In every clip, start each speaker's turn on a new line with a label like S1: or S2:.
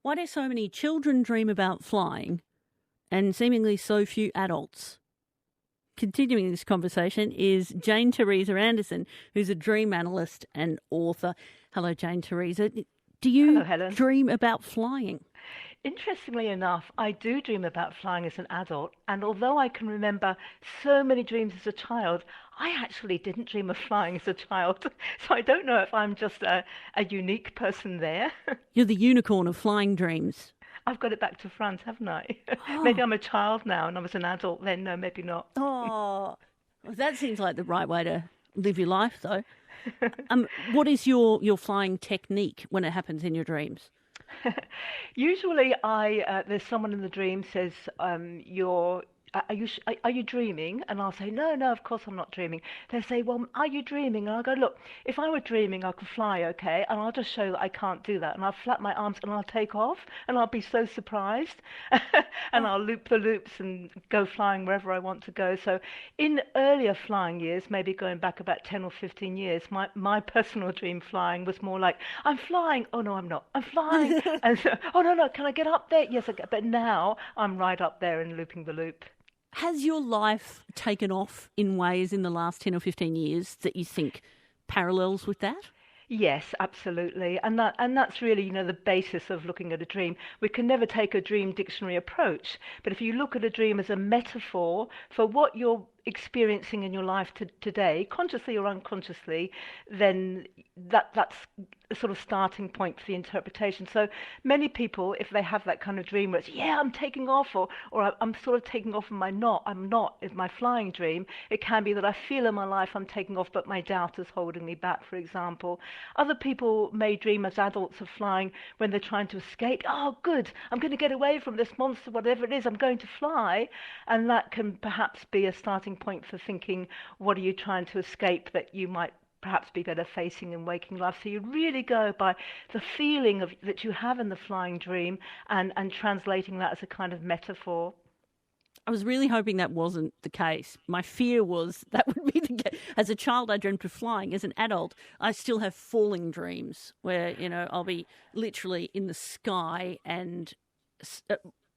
S1: Why do so many children dream about flying and seemingly so few adults? Continuing this conversation is Jane Teresa Anderson, who's a dream analyst and author. Hello, Jane Teresa. Do you
S2: Hello, Helen.
S1: dream about flying?
S2: Interestingly enough, I do dream about flying as an adult, and although I can remember so many dreams as a child, I actually didn't dream of flying as a child. So I don't know if I'm just a unique person there.
S1: You're the unicorn of flying dreams.
S2: I've got it back to front, haven't I? Maybe
S1: Oh,
S2: I'm a child now and I was an adult then. No, maybe not.
S1: oh, well, that seems like the right way to live your life, though. What is your flying technique when it happens in your dreams?
S2: Usually, there's someone in the dream says, "You're." Are you dreaming? And I'll say, no, no, of course I'm not dreaming. They say, well, are you dreaming? And I'll go, look, if I were dreaming, I could fly, okay? And I'll just show that I can't do that. And I'll flap my arms and I'll take off and I'll be so surprised. And
S1: Oh,
S2: I'll loop the loops and go flying wherever I want to go. So in earlier flying years, maybe going back about 10 or 15 years, my personal dream flying was more like, I'm flying. Oh, no, I'm not. I'm flying. And so, oh, no, no, can I get up there? Yes, I can. But now I'm right up there and looping the loop.
S1: has your life taken off in ways in the last 10 or 15 years that you think parallels with that?
S2: Yes, absolutely. And that's really, the basis of looking at a dream. We can never take a dream dictionary approach, but if you look at a dream as a metaphor for what you're experiencing in your life today, consciously or unconsciously, then that's a sort of starting point for the interpretation. So many people, if they have that kind of dream where it's, yeah, I'm taking off, or I'm sort of taking off and I'm not, is my flying dream, it can be that I feel in my life I'm taking off, but my doubt is holding me back, for example. Other people may dream as adults of flying when they're trying to escape. Oh, good, I'm going to get away from this monster, whatever it is, I'm going to fly. And that can perhaps be a starting point for thinking, what are you trying to escape that you might perhaps be better facing in waking life? So you really go by the feeling that you have in the flying dream and translating that as a kind of metaphor.
S1: I was really hoping that wasn't the case. My fear was that would be the case. As a child, I dreamt of flying. As an adult, I still have falling dreams where, I'll be literally in the sky and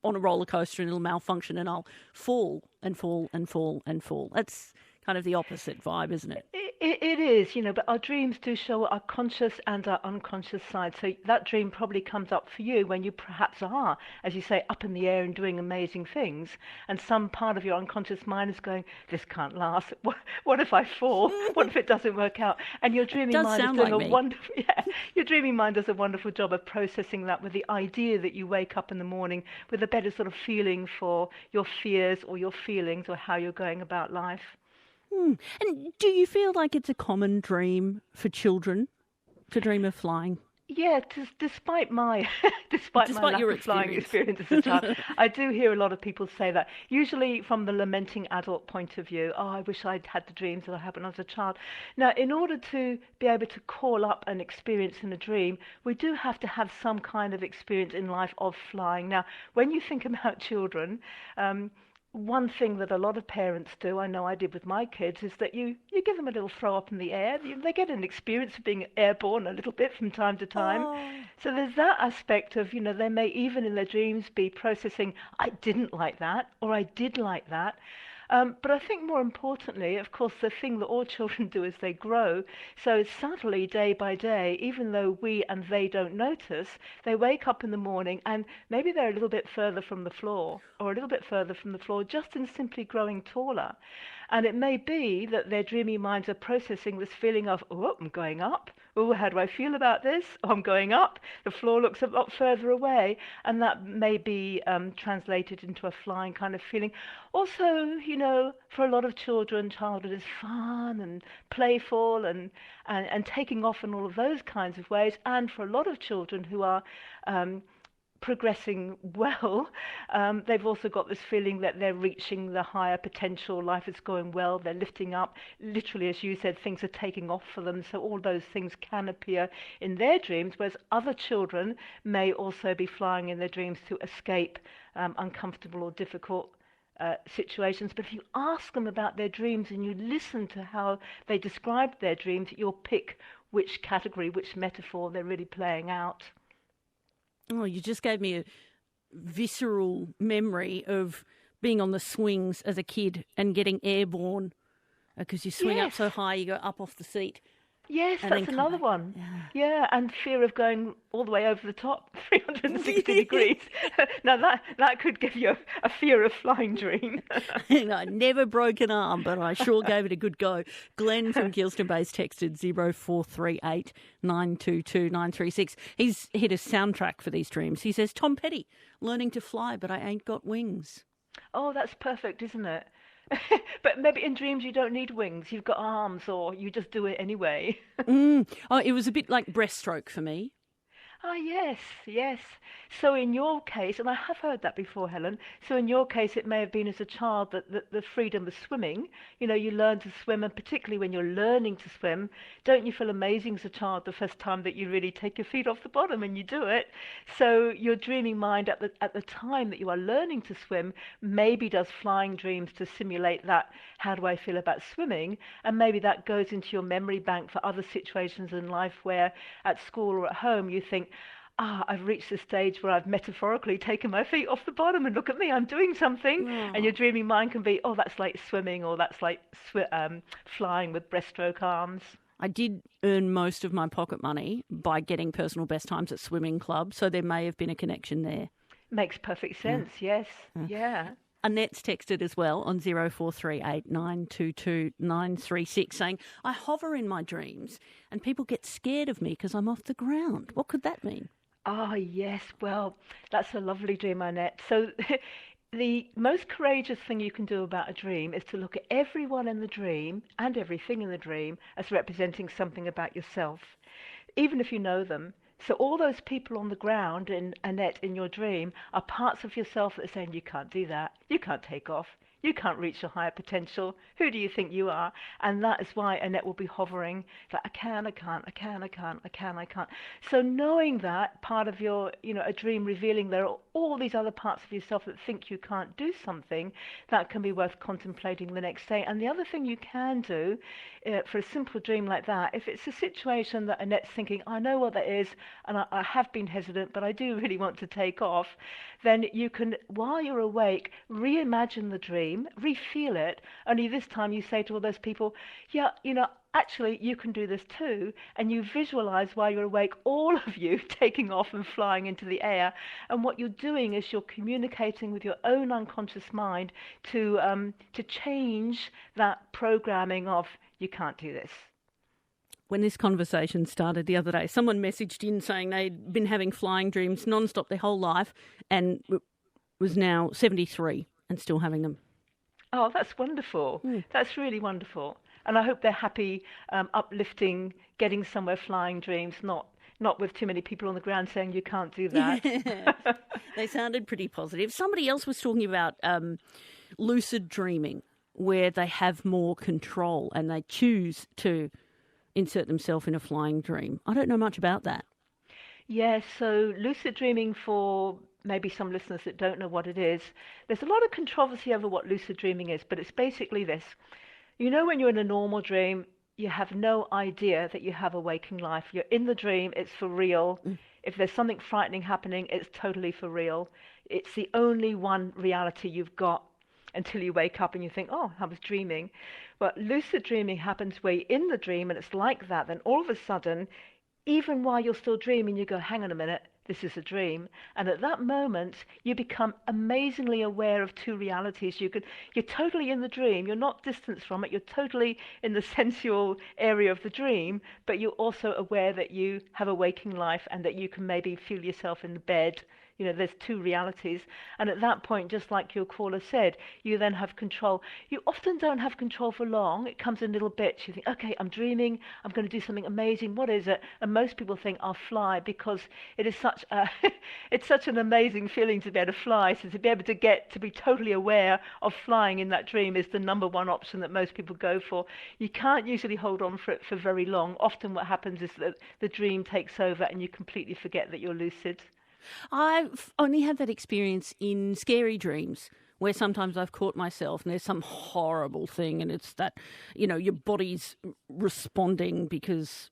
S1: on a roller coaster and it'll malfunction and I'll fall and fall and fall and fall. That's kind of the opposite vibe, isn't it?
S2: It is, but our dreams do show our conscious and our unconscious side. So that dream probably comes up for you when you perhaps are, as you say, up in the air and doing amazing things. And some part of your unconscious mind is going, this can't last. What if I fall? What if it doesn't work out? And your
S1: It
S2: dreaming
S1: does
S2: mind is
S1: sound
S2: doing
S1: like
S2: a
S1: me.
S2: wonderful, yeah, your dreaming mind does a wonderful job of processing that with the idea that you wake up in the morning with a better sort of feeling for your fears or your feelings or how you're going about life.
S1: And do you feel like it's a common dream for children to dream of flying,
S2: Yeah, despite my despite my
S1: despite
S2: lack
S1: your
S2: of flying
S1: experience?
S2: experience as a child, I do hear a lot of people say that. Usually from the lamenting adult point of view, oh, I wish I'd had the dreams that I had when I was a child. Now, in order to be able to call up an experience in a dream, we do have to have some kind of experience in life of flying. Now, when you think about children, one thing that a lot of parents do, I know I did with my kids, is that you give them a little throw up in the air. They get an experience of being airborne a little bit from time to time.
S1: Oh,
S2: So there's that aspect of, they may even in their dreams be processing, I didn't like that, or I did like that. But I think more importantly, of course, the thing that all children do as they grow, so subtly, day by day, even though we and they don't notice, they wake up in the morning and maybe they're a little bit further from the floor or a little bit further from the floor just in simply growing taller. And it may be that their dreamy minds are processing this feeling of, oh, I'm going up. Oh, how do I feel about this? Oh, I'm going up. The floor looks a lot further away. And that may be translated into a flying kind of feeling. Also, for a lot of children, childhood is fun and playful and taking off in all of those kinds of ways. And for a lot of children who are um, progressing well, they've also got this feeling that they're reaching the higher potential, life is going well, they're lifting up. Literally, as you said, things are taking off for them, so all those things can appear in their dreams, whereas other children may also be flying in their dreams to escape uncomfortable or difficult situations. But if you ask them about their dreams and you listen to how they describe their dreams, you'll pick which category, which metaphor they're really playing out.
S1: Oh, you just gave me a visceral memory of being on the swings as a kid and getting airborne because you swing up so high, you go up off the seat.
S2: Yes,
S1: and
S2: that's
S1: then come
S2: another
S1: back.
S2: one.
S1: Yeah.
S2: Yeah, and fear of going all the way over the top, 360 degrees. Now that could give you a fear of flying dream.
S1: I never broke an arm, but I sure gave it a good go. Glenn from Gilston Base texted 0438 922 936. He's hit a soundtrack for these dreams. He says, Tom Petty, learning to fly, but I ain't got wings.
S2: Oh, that's perfect, isn't it? But maybe in dreams you don't need wings. You've got arms, or you just do it anyway.
S1: Oh, it was a bit like breaststroke for me.
S2: Ah, yes, yes. So in your case, and I have heard that before, Helen, so in your case it may have been as a child that the freedom of swimming, you learn to swim, and particularly when you're learning to swim, don't you feel amazing as a child the first time that you really take your feet off the bottom and you do it? So your dreaming mind at the time that you are learning to swim maybe does flying dreams to simulate that, how do I feel about swimming? And maybe that goes into your memory bank for other situations in life where at school or at home you think, I've reached the stage where I've metaphorically taken my feet off the bottom and look at me, I'm doing something. And your dreaming mind can be, that's like swimming, or that's like flying with breaststroke arms.
S1: I did earn most of my pocket money by getting personal best times at swimming clubs, so there may have been a connection there.
S2: Makes perfect sense, yes. Yeah.
S1: Annette's texted as well on 0438 922 936 saying, I hover in my dreams and people get scared of me because I'm off the ground. What could that mean?
S2: Yes. Well, that's a lovely dream, Annette. So the most courageous thing you can do about a dream is to look at everyone in the dream and everything in the dream as representing something about yourself, even if you know them. So all those people on the ground, Annette, in your dream, are parts of yourself that are saying, you can't do that, you can't take off, you can't reach your higher potential, who do you think you are? And that is why Annette will be hovering, like, I can't. So knowing that part of your, a dream revealing there are all these other parts of yourself that think you can't do something, that can be worth contemplating the next day. And the other thing you can do for a simple dream like that, if it's a situation that Annette's thinking, I know what that is, and I have been hesitant, but I do really want to take off, then you can, while you're awake, reimagine the dream, re-feel it, only this time you say to all those people, actually, you can do this too, and you visualize while you're awake all of you taking off and flying into the air. And what you're doing is you're communicating with your own unconscious mind to change that programming of you can't do this.
S1: When this conversation started the other day, someone messaged in saying they'd been having flying dreams non-stop their whole life and was now 73 and still having them.
S2: Oh, that's wonderful. That's really wonderful. And I hope they're happy, uplifting, getting somewhere flying dreams, not with too many people on the ground saying you can't do that.
S1: Yeah. They sounded pretty positive. Somebody else was talking about lucid dreaming, where they have more control and they choose to insert themselves in a flying dream. I don't know much about that.
S2: Yes, so lucid dreaming, for maybe some listeners that don't know what it is, there's a lot of controversy over what lucid dreaming is, but it's basically this. When you're in a normal dream, you have no idea that you have a waking life. You're in the dream, it's for real. If there's something frightening happening, it's totally for real. It's the only one reality you've got until you wake up and you think, I was dreaming. But lucid dreaming happens where you're in the dream and it's like that. Then all of a sudden, even while you're still dreaming, you go, hang on a minute, this is a dream. And at that moment, you become amazingly aware of two realities. You're totally in the dream. You're not distanced from it. You're totally in the sensual area of the dream, but you're also aware that you have a waking life and that you can maybe feel yourself in the bed. There's two realities. And at that point, just like your caller said, you then have control. You often don't have control for long. It comes in little bits. You think, okay, I'm dreaming. I'm going to do something amazing. What is it? And most people think I'll fly, because it is it's such an amazing feeling to be able to fly. So to be able to be totally aware of flying in that dream is the number one option that most people go for. You can't usually hold on for it for very long. Often what happens is that the dream takes over and you completely forget that you're lucid.
S1: I've only had that experience in scary dreams, where sometimes I've caught myself and there's some horrible thing and it's that, your body's responding because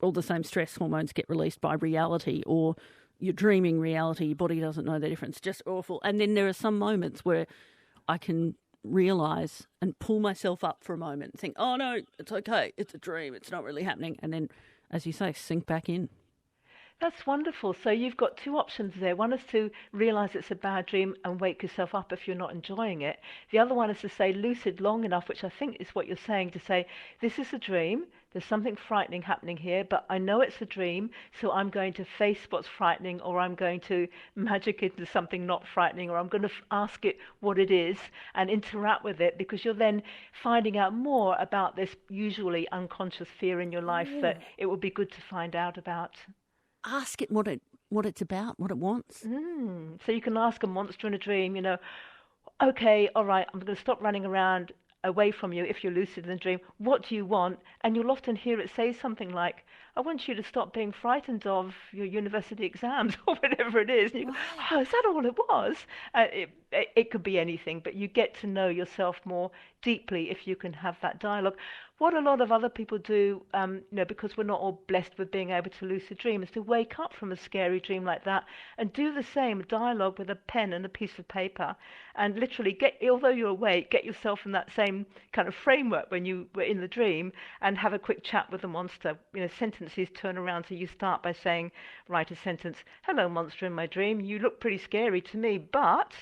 S1: all the same stress hormones get released by reality, or you're dreaming reality. Your body doesn't know the difference. Just awful. And then there are some moments where I can realise and pull myself up for a moment and think, oh, no, it's okay. It's a dream. It's not really happening. And then, as you say, sink back in.
S2: That's wonderful. So you've got two options there. One is to realize it's a bad dream and wake yourself up if you're not enjoying it. The other one is to stay lucid long enough, which I think is what you're saying, to say, this is a dream. There's something frightening happening here, but I know it's a dream, so I'm going to face what's frightening, or I'm going to magic it into something not frightening, or I'm going to ask it what it is and interact with it, because you're then finding out more about this usually unconscious fear in your life that it would be good to find out about.
S1: Ask it what it's about, what it wants.
S2: So you can ask a monster in a dream, okay, all right, I'm going to stop running around away from you if you're lucid in a dream. What do you want? And you'll often hear it say something like, I want you to stop being frightened of your university exams or whatever it is. And you go, oh, is that all it was? It could be anything, but you get to know yourself more deeply if you can have that dialogue. What a lot of other people do, because we're not all blessed with being able to lucid dream, is to wake up from a scary dream like that and do the same dialogue with a pen and a piece of paper, and literally although you're awake, get yourself in that same kind of framework when you were in the dream, and have a quick chat with the monster. Sentences turn around, so you start by saying, write a sentence, hello monster in my dream, you look pretty scary to me, but...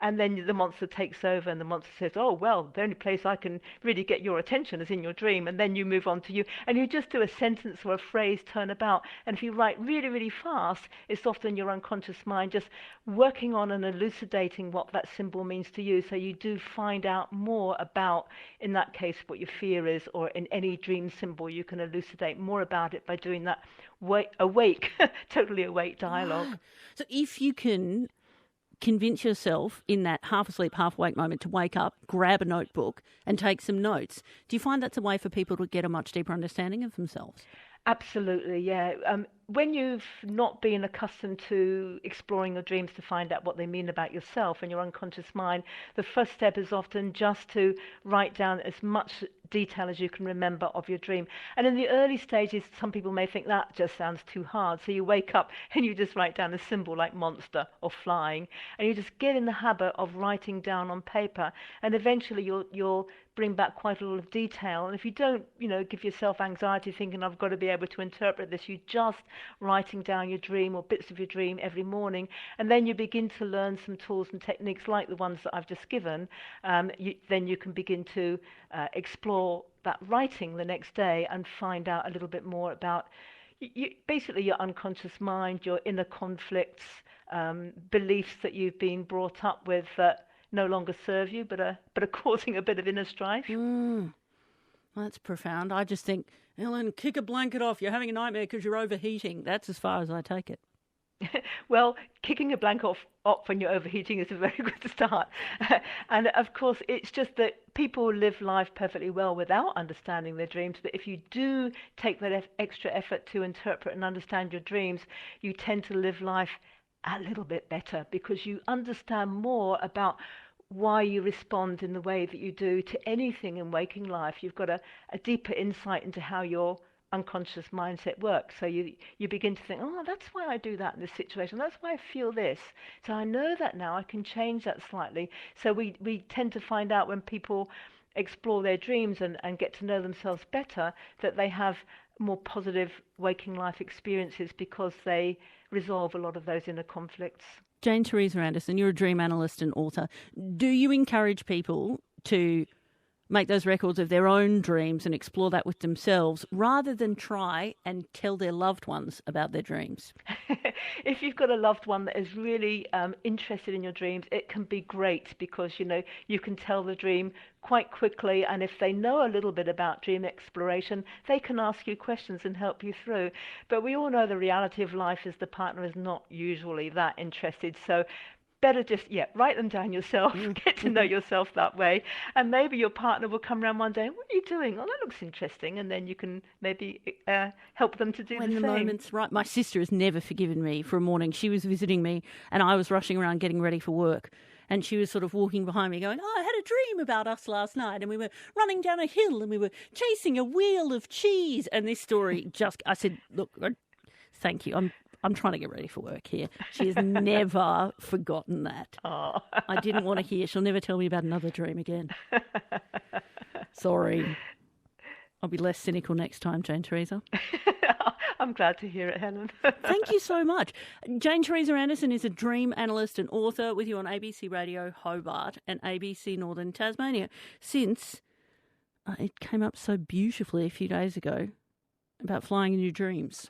S2: And then the monster takes over, and the monster says, oh, well, the only place I can really get your attention is in your dream. And then you move on to you. And you just do a sentence or a phrase turn about. And if you write really, really fast, it's often your unconscious mind just working on and elucidating what that symbol means to you. So you do find out more about, in that case, what your fear is, or in any dream symbol, you can elucidate more about it by doing that awake, totally awake dialogue.
S1: So if you can convince yourself in that half asleep, half awake moment to wake up, grab a notebook and take some notes, do you find that's a way for people to get a much deeper understanding of themselves?
S2: Absolutely, yeah. When you've not been accustomed to exploring your dreams to find out what they mean about yourself and your unconscious mind, the first step is often just to write down as much detail as you can remember of your dream. And in the early stages, some people may think that just sounds too hard. So you wake up and you just write down a symbol like monster or flying, and you just get in the habit of writing down on paper, and eventually you'll bring back quite a lot of detail. And if you don't, give yourself anxiety thinking, I've got to be able to interpret this, you just writing down your dream or bits of your dream every morning, and then you begin to learn some tools and techniques like the ones that I've just given. Then you can begin to explore that writing the next day and find out a little bit more about basically your unconscious mind, your inner conflicts, beliefs that you've been brought up with that no longer serve you, but are causing a bit of inner strife.
S1: That's profound. I just think, Helen, kick a blanket off. You're having a nightmare because you're overheating. That's as far as I take it.
S2: Well, kicking a blanket off when you're overheating is a very good start. And of course, it's just that people live life perfectly well without understanding their dreams. But if you do take that extra effort to interpret and understand your dreams, you tend to live life a little bit better, because you understand more about why you respond in the way that you do to anything in waking life. You've got a deeper insight into how your unconscious mindset works. So you begin to think, oh, that's why I do that in this situation. That's why I feel this. So I know that now. I can change that slightly. So we tend to find out when people explore their dreams and get to know themselves better, that they have more positive waking life experiences because they resolve a lot of those inner conflicts.
S1: Jane Teresa Anderson, you're a dream analyst and author. Do you encourage people to make those records of their own dreams and explore that with themselves rather than try and tell their loved ones about their dreams?
S2: If you've got a loved one that is really interested in your dreams, it can be great because, you can tell the dream quite quickly, and if they know a little bit about dream exploration, they can ask you questions and help you through. But we all know the reality of life is the partner is not usually that interested, so better just, write them down yourself, get to know yourself that way, and maybe your partner will come around one day, what are you doing? Oh, that looks interesting, and then you can maybe help them to do the same. When the
S1: moment's right. My sister has never forgiven me for a morning. She was visiting me, and I was rushing around getting ready for work, and she was sort of walking behind me going, I had a dream about us last night, and we were running down a hill, and we were chasing a wheel of cheese, and this story I said, look, thank you, I'm trying to get ready for work here. She has never forgotten that.
S2: Oh.
S1: I didn't want to hear. She'll never tell me about another dream again. Sorry. I'll be less cynical next time, Jane Teresa.
S2: I'm glad to hear it, Helen.
S1: Thank you so much. Jane Teresa Anderson is a dream analyst and author with you on ABC Radio Hobart and ABC Northern Tasmania since it came up so beautifully a few days ago about flying in your dreams.